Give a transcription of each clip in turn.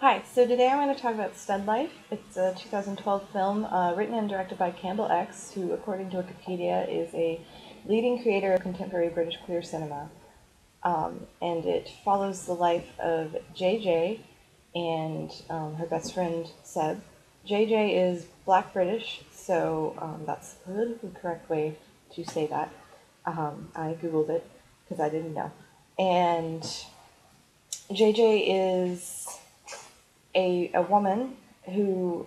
Hi, so today I'm going to talk about Stud Life. It's a 2012 film written and directed by Campbell X, who, according to Wikipedia, is a leading creator of contemporary British queer cinema. And it follows the life of JJ and her best friend Seb. JJ is Black British, so that's the politically correct way to say that. I googled it because I didn't know. And JJ is a woman who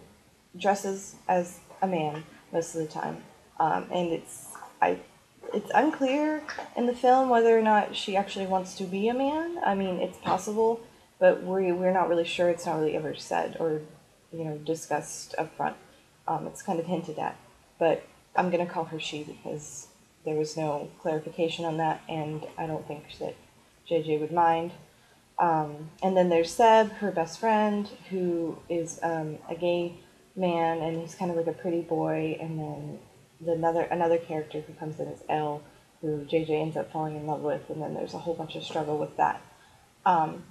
dresses as a man most of the time, and I it's unclear in the film whether or not she actually wants to be a man. I mean, it's possible, but we're not really sure. It's not really ever said or discussed up front. It's kind of hinted at, but I'm gonna call her she because there was no clarification on that, and I don't think that JJ would mind. And then there's Seb, her best friend, who is a gay man, and he's kind of like a pretty boy. And then another character who comes in is Elle, who JJ ends up falling in love with. And then there's a whole bunch of struggle with that. Um,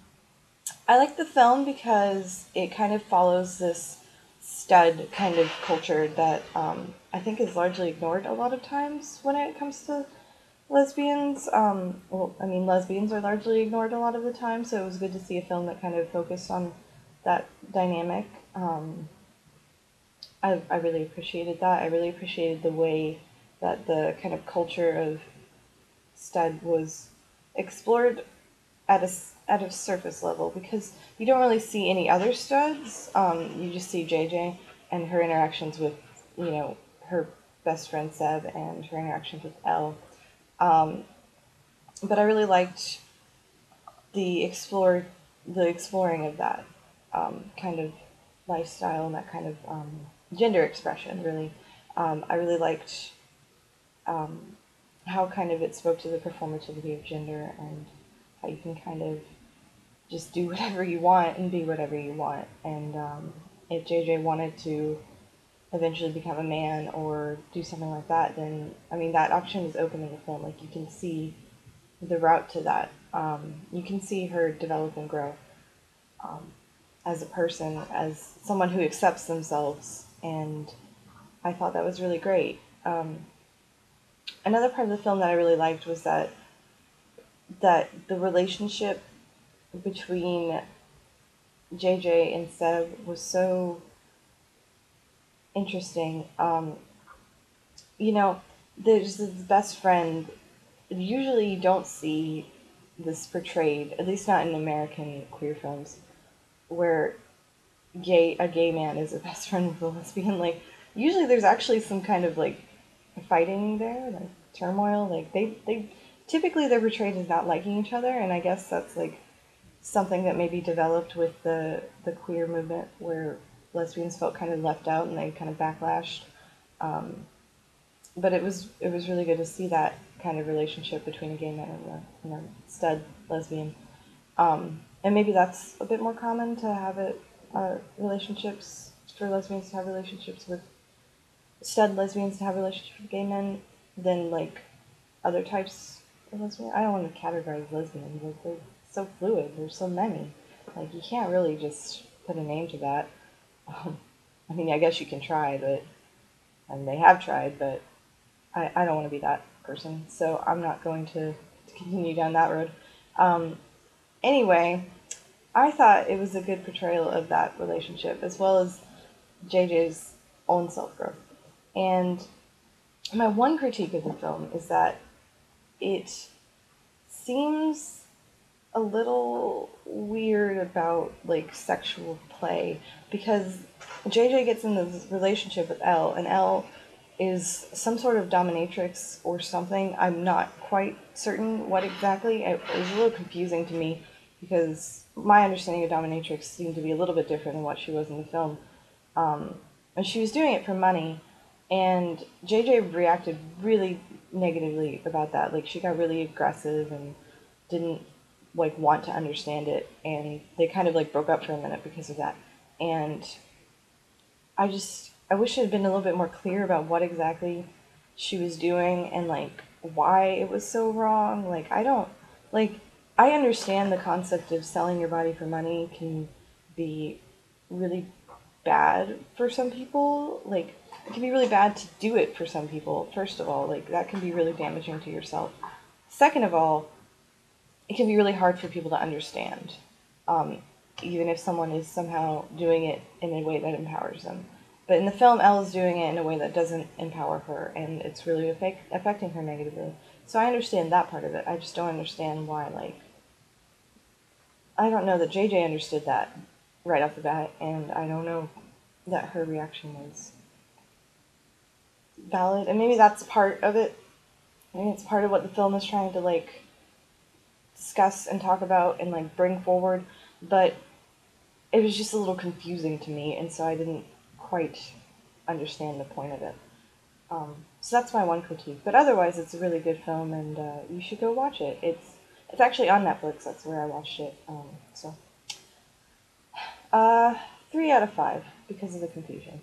I like the film because it kind of follows this stud kind of culture that I think is largely ignored a lot of times when it comes to lesbians. Well, I mean, lesbians are largely ignored a lot of the time, so it was good to see a film that kind of focused on that dynamic. I really appreciated that. I really appreciated the way that the kind of culture of stud was explored at a surface level because you don't really see any other studs. You just see JJ and her interactions with, her best friend Seb and her interactions with Elle. Um, but I really liked the explore the exploring of that kind of lifestyle and that kind of gender expression. Really, I really liked um, how kind of it spoke to the performativity of gender and how you can kind of just do whatever you want and be whatever you want. And if JJ wanted to eventually become a man or do something like that, then I mean that option is open in the film. Like you can see the route to that. You can see her develop and grow um, as a person, as someone who accepts themselves, and I thought that was really great. Another part of the film that I really liked was that the relationship between JJ and Seb was so interesting. You know, there's this best friend. Usually, you don't see this portrayed, at least not in American queer films, where a gay man is a best friend with a lesbian. Like usually there's actually some kind of like fighting there, like turmoil. Like they typically they're portrayed as not liking each other, and I guess that's like something that maybe developed with the queer movement where lesbians felt kind of left out and they kind of backlashed. Um, but it was really good to see that kind of relationship between a gay man and a stud lesbian. And maybe that's a bit more common to have it relationships for lesbians to have relationships with stud lesbians to have relationships with gay men than like other types of lesbian. I don't want to categorize lesbians. Like they're so fluid. There's so many. Like you can't really just put a name to that. Um, I mean, I guess you can try, but and they have tried, but I don't want to be that person. So I'm not going to continue down that road. Um, anyway, I thought it was a good portrayal of that relationship as well as JJ's own self growth. And my one critique of the film is that it seems a little weird about like sexual play because JJ gets in this relationship with Elle, and Elle is some sort of dominatrix or something. I'm not quite certain what exactly. It was a little confusing to me because my understanding of dominatrix seemed to be a little bit different than what she was in the film. Um, and she was doing it for money, and JJ reacted really negatively about that. Like she got really aggressive and didn't like want to understand it, and they kind of like broke up for a minute because of that. And I wish it had been a little bit more clear about what exactly she was doing and like why it was so wrong. Like I don't like I understand the concept of selling your body for money can be really bad for some people. Like, it can be really bad to do it for some people, first of all. Like, that can be really damaging to yourself. Second of all, it can be really hard for people to understand, um, even if someone is somehow doing it in a way that empowers them. But in the film, Elle's doing it in a way that doesn't empower her, and it's really affecting her negatively. So I understand that part of it. I just don't understand why, like, I don't know that JJ understood that right off the bat, and I don't know that her reaction was valid. And maybe that's part of it. Maybe it's part of what the film is trying to, like, discuss and talk about and, like, bring forward. But it was just a little confusing to me, and so I didn't quite understand the point of it. So that's my one critique. But otherwise, it's a really good film, and you should go watch it. It's actually on Netflix. That's where I watched it. So, uh, 3 out of 5 because of the confusion.